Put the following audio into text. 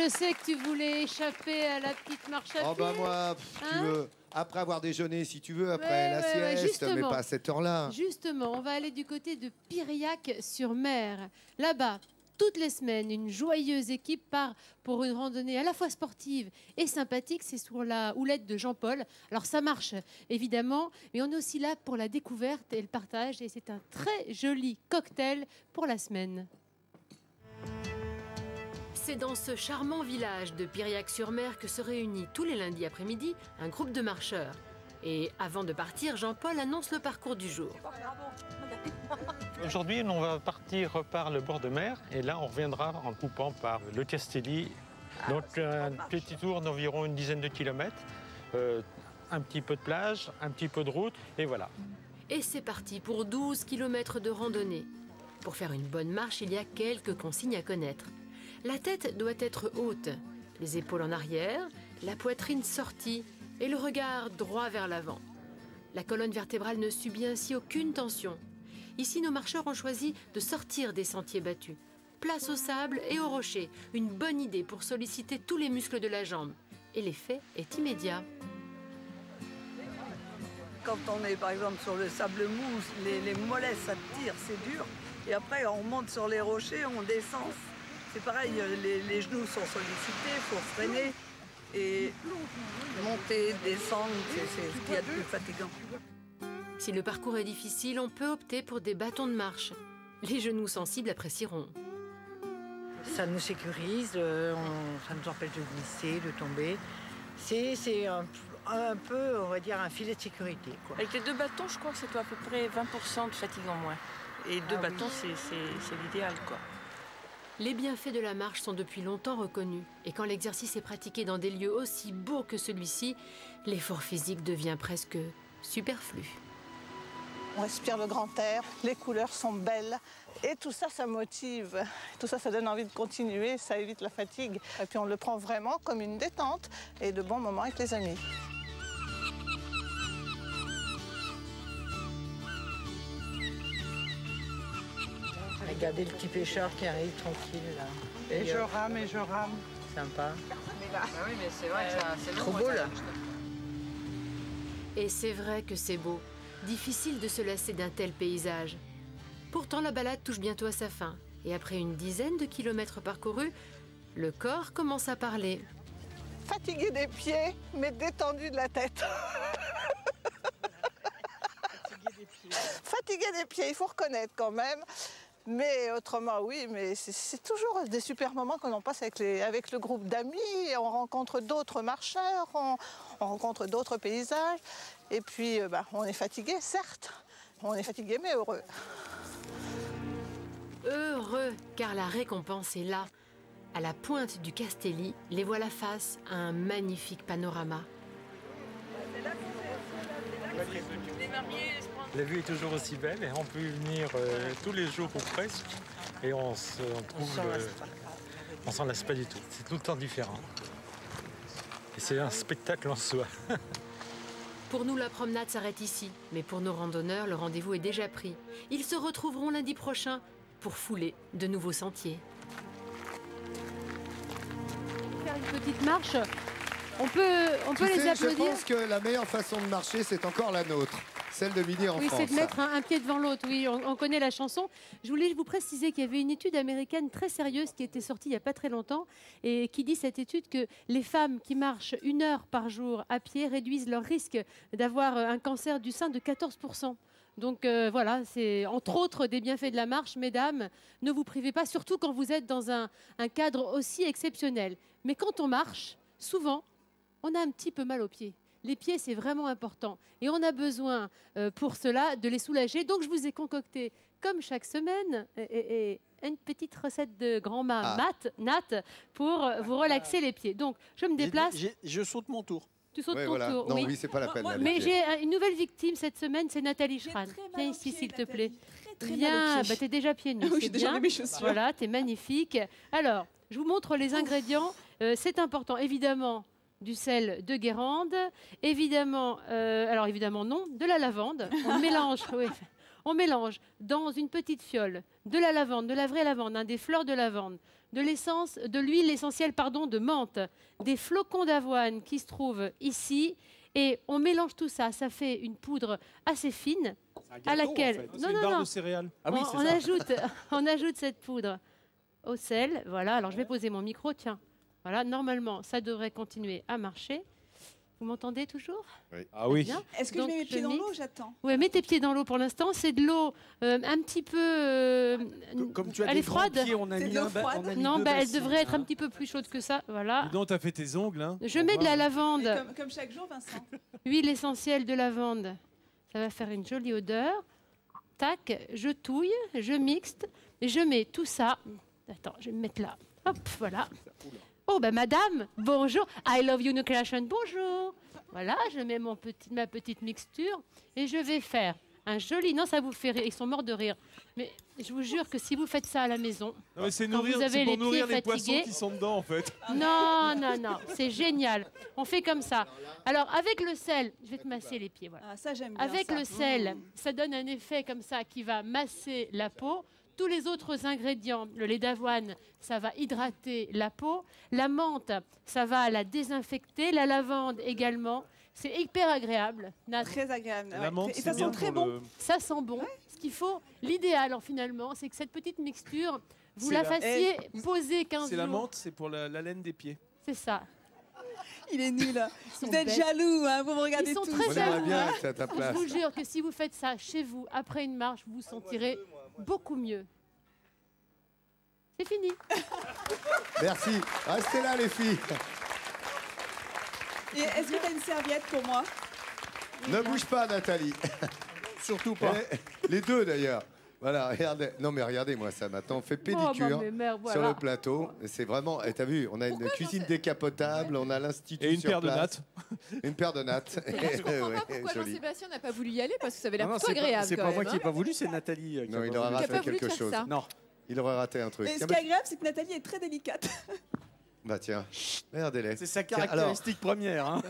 je sais que tu voulais échapper à la petite marche à pied. Oh bah moi, tu veux, après avoir déjeuné, si tu veux, après la sieste, mais pas à cette heure-là. Justement, on va aller du côté de Piriac-sur-Mer. Là-bas, toutes les semaines, une joyeuse équipe part pour une randonnée à la fois sportive et sympathique. C'est sur la houlette de Jean-Paul. Alors ça marche, évidemment, mais on est aussi là pour la découverte et le partage. Et c'est un très joli cocktail pour la semaine. C'est dans ce charmant village de Piriac-sur-Mer que se réunit tous les lundis après-midi un groupe de marcheurs. Et avant de partir, Jean-Paul annonce le parcours du jour. Aujourd'hui, on va partir par le bord de mer et là, on reviendra en coupant par le Castelli. Donc, un petit tour d'environ une dizaine de kilomètres, un petit peu de plage, un petit peu de route et voilà. Et c'est parti pour 12 kilomètres de randonnée. Pour faire une bonne marche, il y a quelques consignes à connaître. La tête doit être haute, les épaules en arrière, la poitrine sortie et le regard droit vers l'avant. La colonne vertébrale ne subit ainsi aucune tension. Ici, nos marcheurs ont choisi de sortir des sentiers battus. Place au sable et aux rochers, une bonne idée pour solliciter tous les muscles de la jambe. Et l'effet est immédiat. Quand on est par exemple sur le sable mou, les mollets ça tire, c'est dur. Et après on monte sur les rochers, on descend. C'est pareil, les genoux sont sollicités, il faut freiner. Et monter, descendre, c'est ce qu'il y a de plus fatigant. Si le parcours est difficile, on peut opter pour des bâtons de marche. Les genoux sensibles apprécieront. Ça nous sécurise, ça nous empêche de glisser, de tomber. C'est un peu, on va dire, un filet de sécurité, quoi. Avec les 2 bâtons, je crois que c'est à peu près 20% de fatigue en moins. Et 2 bâtons, c'est l'idéal, quoi. Les bienfaits de la marche sont depuis longtemps reconnus. Et quand l'exercice est pratiqué dans des lieux aussi beaux que celui-ci, l'effort physique devient presque superflu. On respire le grand air, les couleurs sont belles et tout ça, ça motive. Tout ça, ça donne envie de continuer, ça évite la fatigue. Et puis on le prend vraiment comme une détente et de bons moments avec les amis. Regardez le petit pêcheur qui arrive tranquille là. Et je rame et je rame. Sympa. Ah oui, mais c'est vrai que c'est trop beau là. Et c'est vrai que c'est beau. Difficile de se lasser d'un tel paysage. Pourtant, la balade touche bientôt à sa fin. Et après une dizaine de kilomètres parcourus, le corps commence à parler. Fatigué des pieds, mais détendu de la tête. Fatigué des pieds, il faut reconnaître quand même. Mais autrement, oui, mais c'est toujours des super moments qu'on passe avec le groupe d'amis. On rencontre d'autres marcheurs, on rencontre d'autres paysages. Et puis, on est fatigué, certes. On est fatigué, mais heureux. Heureux, car la récompense est là. À la pointe du Castelli, les voilà face à un magnifique panorama. La vue est toujours aussi belle et on peut y venir tous les jours ou presque. Et on s'en lasse pas du tout. C'est tout le temps différent. Et c'est un spectacle en soi. Pour nous, la promenade s'arrête ici. Mais pour nos randonneurs, le rendez-vous est déjà pris. Ils se retrouveront lundi prochain pour fouler de nouveaux sentiers. Faire une petite marche. On peut les applaudir. Je pense que la meilleure façon de marcher, c'est encore la nôtre. Celle de midi en France. Oui, c'est de mettre un pied devant l'autre. Oui, on connaît la chanson. Je voulais vous préciser qu'il y avait une étude américaine très sérieuse qui était sortie il n'y a pas très longtemps et qui dit, cette étude, que les femmes qui marchent 1 heure par jour à pied réduisent leur risque d'avoir un cancer du sein de 14%. Donc voilà, c'est entre autres des bienfaits de la marche. Mesdames, ne vous privez pas, surtout quand vous êtes dans un cadre aussi exceptionnel. Mais quand on marche, souvent, on a un petit peu mal aux pieds. Les pieds, c'est vraiment important. Et on a besoin, pour cela, de les soulager. Donc, je vous ai concocté, comme chaque semaine, une petite recette de grand-mère Nat, pour vous relaxer les pieds. Donc, je me déplace. Je saute mon tour. Tu sautes ton tour, non, oui. c'est pas la peine. Mais j'ai une nouvelle victime cette semaine, c'est Nathalie Schran. Viens ici, s'il te plaît. Viens, t'es déjà pieds nus. Oui, j'ai déjà mis mes chaussures. Voilà, t'es magnifique. Alors, je vous montre les ingrédients. C'est important, évidemment. Du sel de Guérande, évidemment, alors évidemment non, de la lavande. On mélange, oui, On mélange dans une petite fiole de la lavande, de la vraie lavande, hein, des fleurs de lavande, de l'huile essentielle de menthe, des flocons d'avoine qui se trouvent ici. Et on mélange tout ça. Ça fait une poudre assez fine à laquelle... Non, une barre de céréales. Ah oui, on ajoute cette poudre au sel. Voilà, alors je vais poser mon micro. Tiens, voilà, normalement, ça devrait continuer à marcher. Vous m'entendez toujours? Oui. Ah oui. Est-ce que je mets mes pieds dans l'eau? J'attends. Oui, mets tes pieds dans l'eau pour l'instant. C'est de l'eau un petit peu... Comme tu as elle des est froide. Pieds, on a mis non, elle devrait être un petit peu plus chaude que ça. Voilà. Dis donc, tu as fait tes ongles. Hein, je mets de la lavande. Comme chaque jour, Vincent. Huile essentielle de lavande. Ça va faire une jolie odeur. Tac, je touille, je mixte. Et je mets tout ça... Attends, je vais me mettre là. Hop, voilà. Oh, ben madame, bonjour. I love you, Nucleation, bonjour. Voilà, je mets ma petite mixture et je vais faire un joli... Non, ça vous fait rire, ils sont morts de rire. Mais je vous jure que si vous faites ça à la maison, c'est quand vous avez pour nourrir les fatigués, poissons qui sont dedans, en fait. Non, c'est génial. On fait comme ça. Alors, avec le sel, je vais te masser les pieds. Voilà. Ah, ça, j'aime bien avec le sel, ça donne un effet comme ça qui va masser la peau. Tous les autres ingrédients, le lait d'avoine, ça va hydrater la peau. La menthe, ça va la désinfecter. La lavande également. C'est hyper agréable. Très agréable. La menthe, et ça sent très bon. Ça sent bon. Ouais. Ce qu'il faut, l'idéal finalement, c'est que cette petite mixture, vous la fassiez poser 15 jours. C'est la menthe, c'est pour la laine des pieds. C'est ça. Il est nul. Vous êtes jaloux, hein, vous me regardez tous. Ils sont très jaloux. Bien à ta place. Je vous jure que si vous faites ça chez vous, après une marche, vous vous sentirez beaucoup mieux. C'est fini. Merci. Restez là, les filles. Et est-ce que tu as une serviette pour moi? Ne bouge pas, Nathalie. Surtout pas. Les deux, d'ailleurs. Voilà, regardez. Non, mais regardez-moi ça. Maintenant, on fait pédicure sur le plateau. C'est vraiment... Et t'as vu, on a une cuisine décapotable, on a l'institut et une sur paire place. de nattes. Une paire de nattes. Je comprends pas pourquoi Jean-Sébastien n'a pas voulu y aller, parce que ça avait l'air plutôt agréable. C'est pas moi qui n'ai pas voulu, c'est Nathalie. Non, il aurait raté quelque chose. Non. Il aurait raté un truc. Et ce qui est agréable, c'est que Nathalie est très délicate. Bah tiens, regardez-les. C'est sa caractéristique première. Hein.